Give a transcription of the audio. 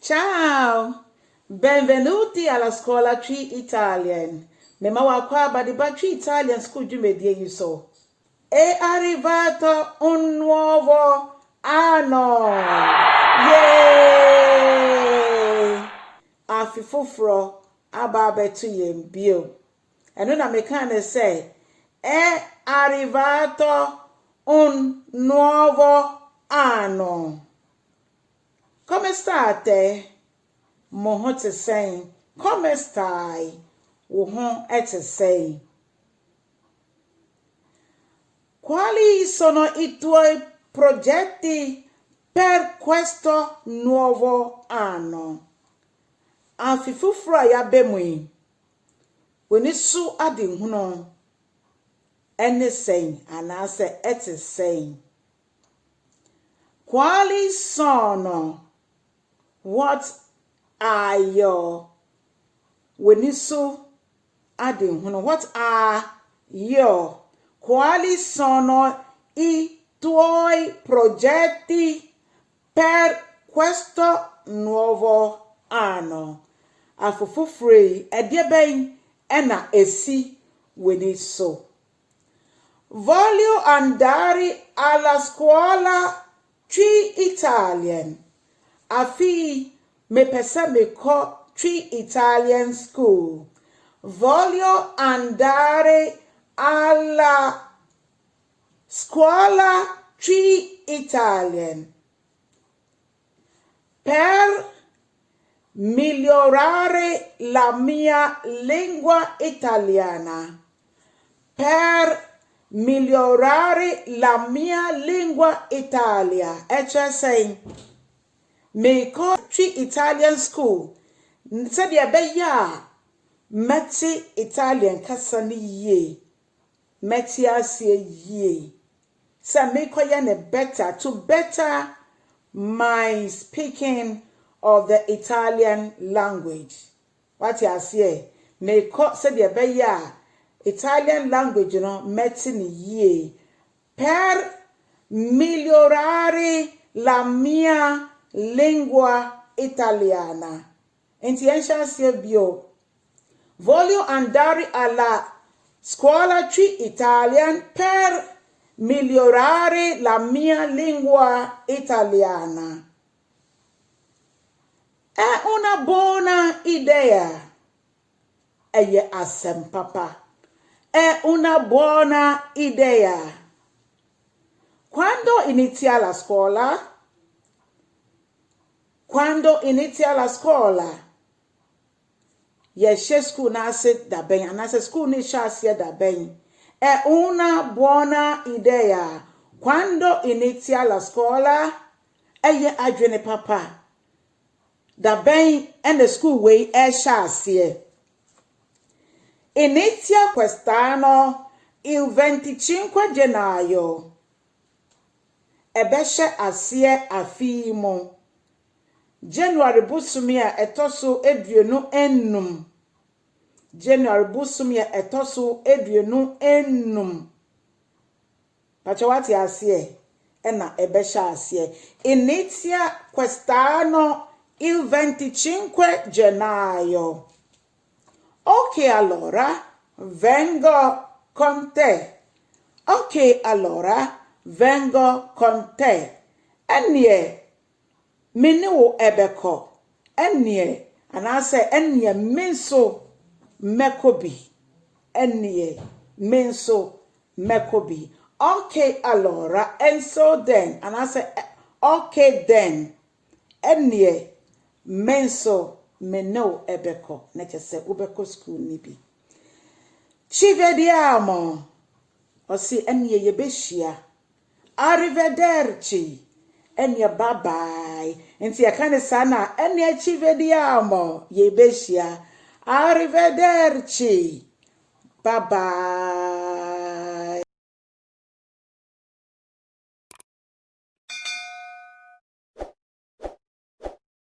Ciao, benvenuti alla scuola Tree Italian. Mema qua badiba Tree Italian School Jumedie Yuso. È arrivato un nuovo anno. Yay! Afifufro ababetu yembio. E non americane say, è arrivato un nuovo anno. Come state? Mo te sei. Come stai? Wo te sei. Quali sono i tuoi progetti per questo nuovo anno? Afifufra ya bemui. Weni su adi huno. Ene sei. Anase ete sei. Quali sono? What are your wenisu adding? What are your? Quali sono I tuoi progetti per questo nuovo anno? Afufufrei edieben ena esi wenisu. Voglio andare alla scuola Tree Italian. Afi me pesa me ko Tree Italian School. Voglio andare alla scuola Tree Italian per migliorare la mia lingua italiana. Per migliorare la mia lingua Italia. E cioè saying me ko Tree Italian School. Said ya be ya meti Italian kasa ni ye. Meti asie ye. Sa me ko ya ne better to better my speaking of the Italian language. What ya say? Me ko said ya be ya Italian language no meti ni ye. Per migliorare la mia lingua italiana. Entiensha sia bio. Voglio andare alla scuola Tree Italian per migliorare la mia lingua italiana. È una buona idea. Eye asem papa. È una buona idea. Quando inizia la scuola? Quando inizia la scuola? Yeshe school nase da ben, anase school ni shasia da ben. È una buona idea. Quando inizia la scuola? Eye adwene papa. Da ben and the school way e shasia. Inizia quest'anno il 25 gennaio. Ebeshe asie afimo. January busumia etoso eduonu enum. January busumia etoso eduonu enum. Pachawati asie ena ebesha asie. Inizia quest'anno il 25 gennaio. Ok, allora vengo con te. Ok, allora vengo con te. Enie Menu ebeko. Enye. Anase enye menso mekobi. Enye menso mekobi. Okay, allora. And so then. Anase okay then. Enye menso menu ebeko. Neche se ubeko school nibi. Ci vediamo. Osi enye yebeshia. Arrivederci. Enya bye bye. Nti yakane sana enya ci vediamo. Yebeshia. Arrivederci. Bye bye.